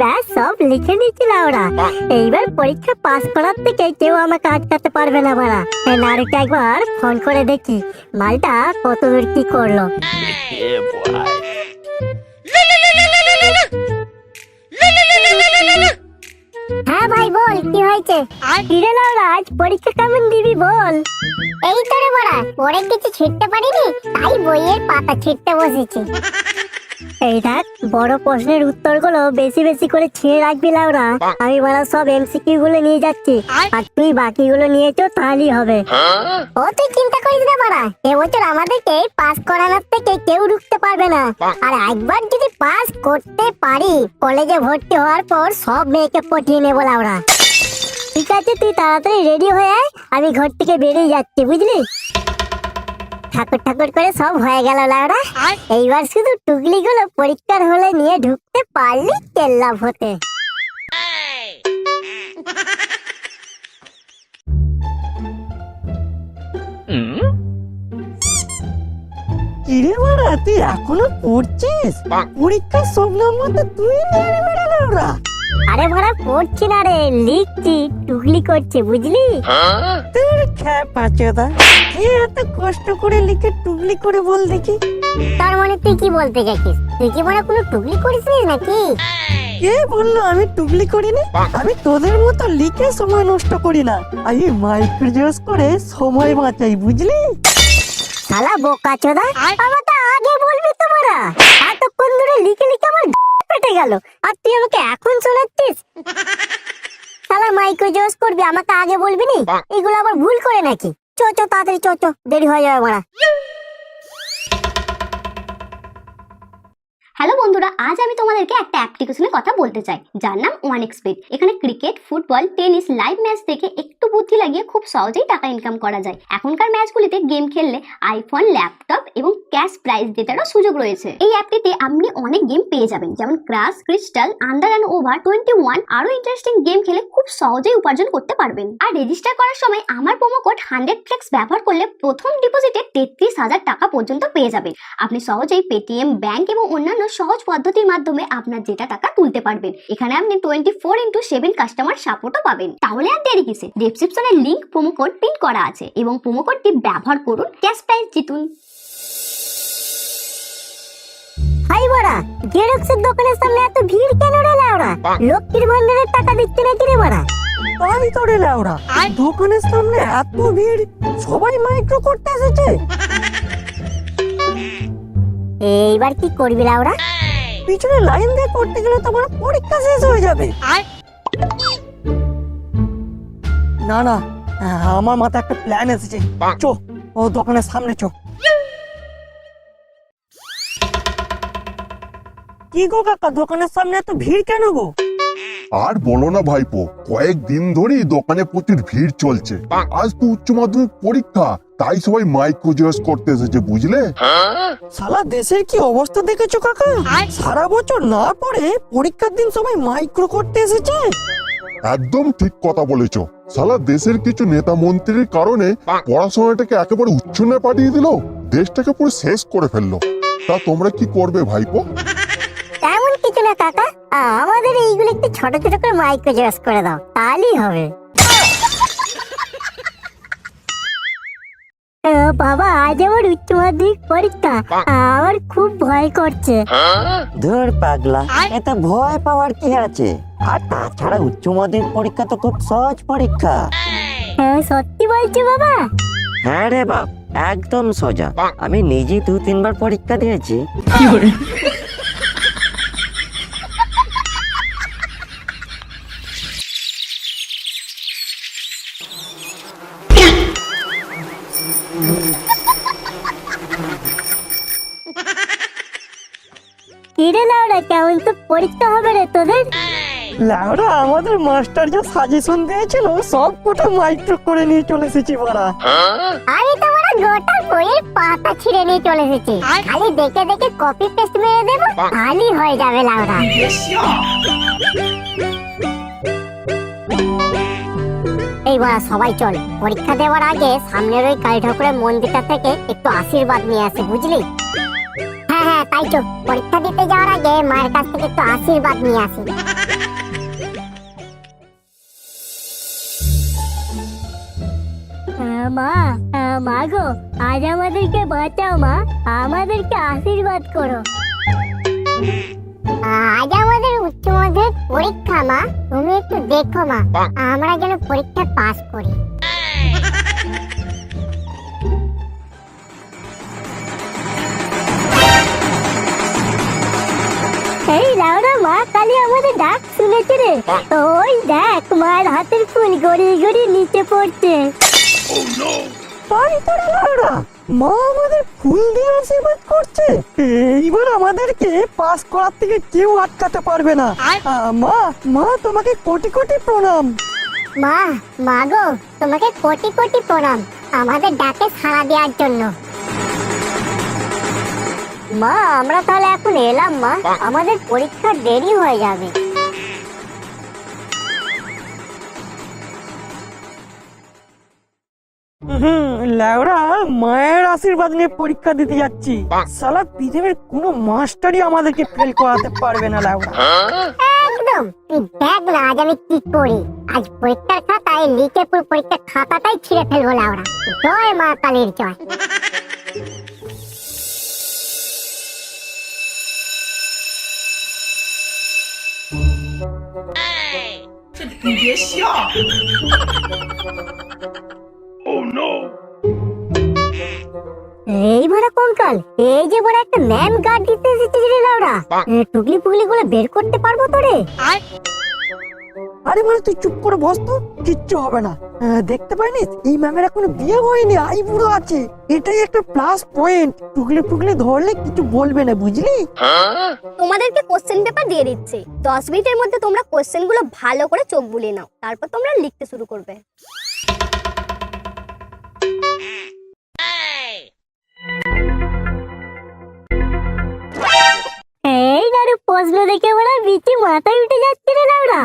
ব্যাস সব লিখে নিয়েছিলাম ওরা। এইবার পরীক্ষা পাস করার থেকে কেউ আমাকে আটকাতে পারবে না মারা। নারুকে একবার ফোন করে দেখি মালটা কত দূর কি করলো। হ্যাঁ ভাই বল, কি হয়েছে? কিরে লাউরা, আজ পরীক্ষা কেমন দিবি বল? এই তো রে বড়া, পড়ে কিছু ছিটতে পারিনি, তাই বইয়ের পাতা ছিটতে বসেছি। এই দেখ, বড় প্রশ্নের উত্তরগুলো বেশি বেশি করে ছিঁড়ে রাখবি লাউরা। আমি বড় সব এমসিকিউ গুলো নিয়ে যাচ্ছি, আর তুই বাকিগুলো নিয়ে চো, তাহলেই হবে। ও তুই চিন্তা করিস না বড়া, এবছর আমাদেরকে পাস করানোর থেকে কেউ রুখতে পারবে না। আর একবার যদি পাস করতে পারি, কলেজে ভর্তি হওয়ার পর সব মেয়েকে পটিয়ে নেবো লাউরা। ঠিক আছে, তুই তাড়াতাড়ি রেডি হয়ে আয়, আমি ঘর থেকে বেরিয়ে যাচ্ছি, বুঝলি? ঠাকুর ঠাকুর করে সব হয়ে গেল লাউরা। এইবার শুধু টুকলি গুলো পরীক্ষার হলে নিয়ে ঢুকতে পারলি তেল্লাভ হতে। কিরে বাড়া, তুই এখনো পড়ছিস? পরীক্ষার সব নম্বর তো তুই নিয়ে নেবে রে লাউরা। আরে ভাড়া পড়ছি না রে, লিখছি, টুকলি করছি, বুঝলি? তোর খ্যাপা চোদা, কে এত কষ্ট করে লিখে টুকলি করে বল দেখি। তার মানে তুই কি বলতে গেছিস? তুই কি মানে কোনো টুকলি করিসনি নাকি? কে বললো আমি টুকলি করিনি? আমি তোদের মতো লিখে সময় নষ্ট করি না, আমি মাইক্রোজোস করে সময় বাঁচাই, বুঝলি? শালা বোকা চোদা, আমাকে আগে বলবি তো বড়া। এতক্ষণ ধরে লিখে লিখে আমার পেটে গেল, আর তুই আমাকে এখন শোনাচ্ছিস? শালা মাইক্রোজোস করবি, আমাকে আগে বলবি নি? এগুলো আবার ভুল করে নাকি? চো চো তাড়াতাড়ি চো চো, দেরি হয়ে যাবে বড়া। হ্যালো বন্ধুরা, আজ আমি তোমাদেরকে একটা অ্যাপ্লিকেশনের কথা বলতে চাই, যার নাম 1xbet। এখানে cricket, football, tennis live match দেখে একটু বুদ্ধি লাগিয়ে খুব সহজেই টাকা ইনকাম করা যায়। এখনকার ম্যাচগুলিতে গেম খেললে আইফোন, ল্যাপটপ এবং ক্যাশ প্রাইজ জেতারও সুযোগ রয়েছে। এই অ্যাপটিতে আপনি অনেক গেম পেয়ে যাবেন, যেমন crush, crystal, under and over 21। আরো ইন্টারেস্টিং গেম খেলে খুব সহজেই উপার্জন করতে পারবেন। আর রেজিস্টার করার সময় আমার প্রোমো কোড 100flex ব্যবহার করলে প্রথম ডিপোজিটে 33,000 টাকা পর্যন্ত পেয়ে যাবেন। আপনি সহজেই পেটিএম, ব্যাংক এবং অন্যান্য সহজ পদ্ধতির মাধ্যমে আপনার যেটা টাকা তুলতে পারবেন। এখানে আপনি 24/7 কাস্টমার সাপোর্টও পাবেন। তাহলে আর দেরি কিসে? ডেসক্রিপশনে লিংক, প্রোমো কোড পিন করা আছে এবং প্রোমো কোডটি ব্যবহার করুন, ক্যাশ প্রাইজ জিতুন। হাই বড়া, জেরক্সের দোকানের সামনে এত ভিড় কেন রে লাউরা? লক্ষ্মীর ভান্ডারের টাকা দিচ্ছে নাকি রে বড়া? তাই তো রে লাউরা, দোকানের সামনে এত ভিড়, সবাই মাইক্রো করতে এসেছে। এইবার কি করবি লাউরা? পিছনে লাইন দিয়ে করতে গেলে তোমার পরীক্ষা শেষ হয়ে যাবে। না না, আমার মাথায় একটা প্ল্যান এসেছে। চো, ও দোকানের সামনে চো। কি গো কাকা, দোকানের সামনে এত ভিড় কেন গো? আর বলো না ভাইপো, কয়েকদিন ধরেই দোকানে প্রচুর ভিড় চলছে। আজ তো উচ্চ মাধ্যমিক পরীক্ষা, তাই সবাই মাইক্রোজোস করতে এসেছে, বুঝলে? সারা দেশের কি অবস্থা দেখেছো কাকা? সারা বছর না পড়ে পরীক্ষার দিন সবাই মাইক্রো করতে এসেছে। একদম ঠিক কথা বলেছো। সালা দেশের কিছু নেতা মন্ত্রীর কারণে পড়াশোনাটাকে একেবারে উচ্ছন্নে পাঠিয়ে দিল, দেশটাকে পুরো শেষ করে ফেললো। তা তোমরা কি করবে ভাইপো? তেমন কিছু না কাকা, আমাদের এইগুলো একটু ছোট ছোট করে মাইক্রোজোস করে দাও, তাহলেই হবে। বাবা, আজ আমার উচ্চ মাধ্যমিক পরীক্ষা, আমার খুব ভয় করছে। ধর পাগলা, এতে ভয় পাওয়ার কি আছে? আর তাছাড়া উচ্চ মাধ্যমিক পরীক্ষা তো খুব সহজ পরীক্ষা। সত্যি বলছো বাবা? হ্যাঁ রে বাপ, একদম সোজা। আমি নিজে 2-3 বার পরীক্ষা দিয়েছি। কিরে লাউরা, কেমন তো পরীক্ষা হবে রে তোদের? লাউরা, আমাদের মাস্টার যা সাজেশন দিয়েছিল সব কোটা মাইক্রো করে নিয়ে চলে এসেছি বড়া। আমি তো বড় গোটা বইয়ের পাতা ছিঁড়ে নিয়ে চলে এসেছি, খালি দেখে দেখে কপি পেস্ট মেরে দেবো, তাহলেই হয়ে যাবে লাউরা। এই বাড়া সবাই চল, পরীক্ষা দেওয়ার আগে সামনের ওই কালী ঠাকুরের মন্দিরটা থেকে একটু আশীর্বাদ নিয়ে আসে, বুঝলি? হ্যাঁ হ্যাঁ তাই তো, পরীক্ষা দিতে যাওয়ার আগে মায়ের কাছ থেকে একটু আশীর্বাদ নিয়ে আসি। মা, মা গো, আজ আমাদেরকে বাঁচাও মা, আমাদেরকে আশীর্বাদ করো। আজ আমাদের উচ্চ মাধ্যমিক পরীক্ষা মা, তুমি একটু দেখো মা, আমরা যেন পরীক্ষা পাস করি। এই লাউড়া, মা কালী আমাদের ডাক শুনেছে রে। ওই দেখ মায়ের হাতের ফুল গড়িয়ে গড়িয়ে নিচে পড়ছে। তাই তো রে লাউড়া, মা আমাদের ফুল দিয়ে আশীর্বাদ করছে। এইবার আমাদেরকে পাস করার থেকে কেউ আটকাতে পারবে না। মা, মা তোমাকে কোটি কোটি প্রণাম। মা, মা গো, তোমাকে কোটি কোটি প্রণাম আমাদের ডাকে সাড়া দেওয়ার জন্য। মা, আমরা তাহলে এখন এলাম মা, আমাদের পরীক্ষা দেরি হয়ে যাবে। লেওরা, মায়ের আশীর্বাদ নিয়ে পরীক্ষা দিতে যাচ্ছি। সালা পৃথিবীর কোনো মাস্টারই আমাদেরকে ফেল করাতে পারবে না লেওরা। একদম, তুই দেখ না আজ আমি কি করি। আজ পরীক্ষার খাতায় লিখে পুরো পরীক্ষার খাতাটাই ছিঁড়ে ফেলবো লাউরা। জয় মা কালীর জয়। এই বড় কঙ্কাল, এই যে বড় একটা ম্যান গার্ড দিতে এসেছে রে লাউরা। টুকলি পুগলি গুলো বের করতে পারবো তো রে? আরে মানে তুই চুপ করে বস তো, কিচ্ছু হবে না। দেখতে পাইনি এই ম্যামের এখন বিয়ে হয়নি, আইবুড়ো আছে, এটাই একটা প্লাস পয়েন্ট। টুকলি পুগলি ধরলে কিছু বলবে না, বুঝলি? তোমাদেরকে কোশ্চেন পেপার দিয়ে দিচ্ছি, 10 মিনিটের মধ্যে তোমরা কোশ্চেন গুলো ভালো করে চোখ বুলিয়ে নাও, তারপর তোমরা লিখতে শুরু করবে। এই নারু প্রশ্ন দেখে বড় বিচি মাথায় উঠে যাচ্ছে রে লাউরা।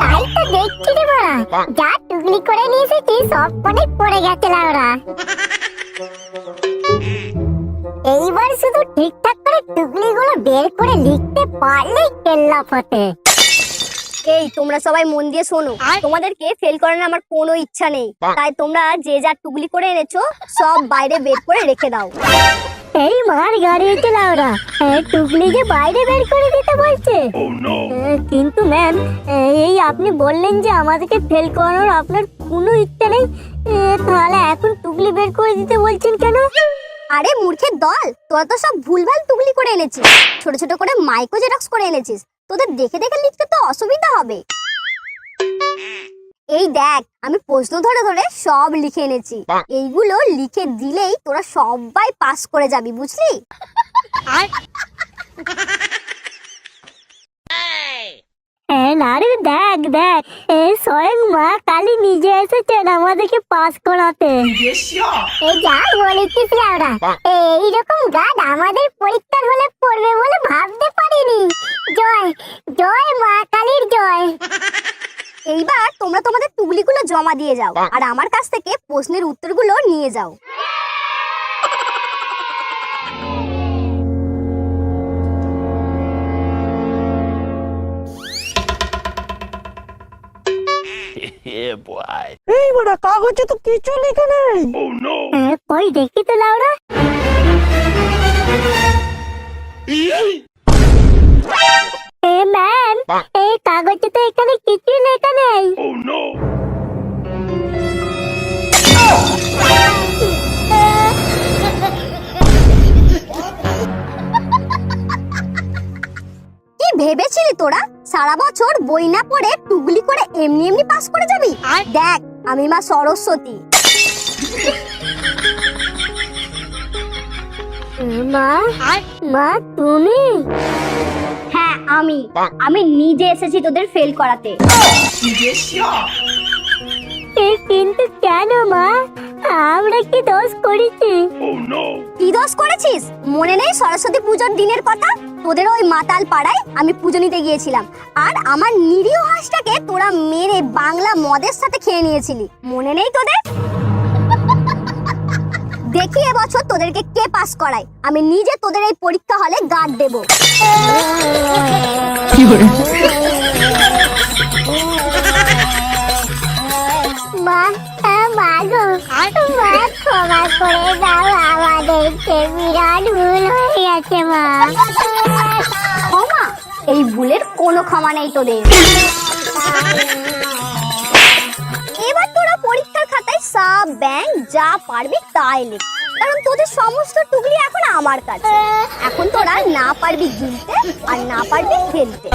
তাই তো দেখছি রে বড়া, যা টুকলি করে নিয়ে এসেছি সব কটাই পড়ে গেছে লাউরা। এইবার শুধু ঠিকঠাক করে টুকলি গুলো বের করে লিখতে পারলেই কেল্লা ফতে। এই তোমরা সবাই মন দিয়ে শোনো, তোমাদেরকে ফেল করানোর আমার কোনো ইচ্ছা নেই, তাই তোমরা যে যা টুকলি করে এনেছো সব বাইরে বের করে রেখে দাও। এই মার গাড়িতে লাউরা, টুকলি যে বাইরে বের করে দিতে বলছে। কিন্তু ম্যাম, এই আপনি বললেন যে আমাদেরকে ফেল করানোর আপনার কোনো ইচ্ছা নেই, তাহলে এখন টুকলি বের করে দিতে বলছেন কেন? আরে মূর্খের দল, তোরা তো সব ভুলভাল টুকলি করে এনেছিস, ছোট ছোট করে মাইক্রো জেরক্স করে এনেছিস, তোদের দেখে দেখে লিখতে তো অসুবিধা হবে। এই দেখ, আমি প্রশ্ন ধরে ধরে সব লিখে এনেছি, এইগুলো লিখে দিলেই তোরা সবাই পাস করে যাবি, বুঝলি? নারু দেখ দেখ, স্বয়ং মা কালী নিজে এসেছেন আমাদেরকে পাস করাতে। এই যা বলেছিস লাউরা, এইরকম গার্ড আমাদের পরীক্ষার হলে পড়বে বলে ভাবতে পারিনি। জয় জয় মা কালীর জয়। এইবার তোমরা তোমাদের টুকলিগুলো জমা দিয়ে যাও, আর আমার কাছ থেকে প্রশ্নের উত্তরগুলো নিয়ে যাও। এই বড়া, কাগজে তো কিছু লেখা নেই। কই দেখি তো লাউরা। ম্যাম, এই কাগজে তো এখানে কিছু লেখা নেই। কি ভেবেছিলি তোরা সারা বছর বই না পড়ে টুকলি করে এমনি এমনি পাস করে যাবি? দেখ, আমি মা সরস্বতী। মা, মা তুমি? হ্যাঁ আমি নিজে এসেছি তোদের ফেল করাতে। কিন্তু কেন মা? আমরা আমরা কি দোষ করেছি? কি দোষ করেছিস? মনে নেই সরস্বতী পূজার দিনের কথা? তোদের ওই মাতাল পাড়ায় আমি পুজো নিতে গিয়েছিলাম, আর আমার নিরীহ হাঁসটাকে তোরা মেরে বাংলা মদের সাথে খেয়ে নিয়েছিলি। মনে নেই তোদের? দেখি এবছর তোদেরকে কে পাস করায়। আমি নিজে তোদের এই পরীক্ষা হলে গার্ড দেব। মা, মা গো, মা ক্ষমা করে দাও আমাদেরকে, বিরাট ভুল হয়ে গেছে মা। ক্ষমা? এই ভুলের কোনো ক্ষমা নেই তোদের। এবার তোরা পরীক্ষার খাতায় সাব ব্যাং যা পারবি তাই লিখ, কারণ তোদের সমস্ত টুকলি এখন আমার কাছে। এখন তোরা না পারবি গিলতে আর না পারবি খেলতে।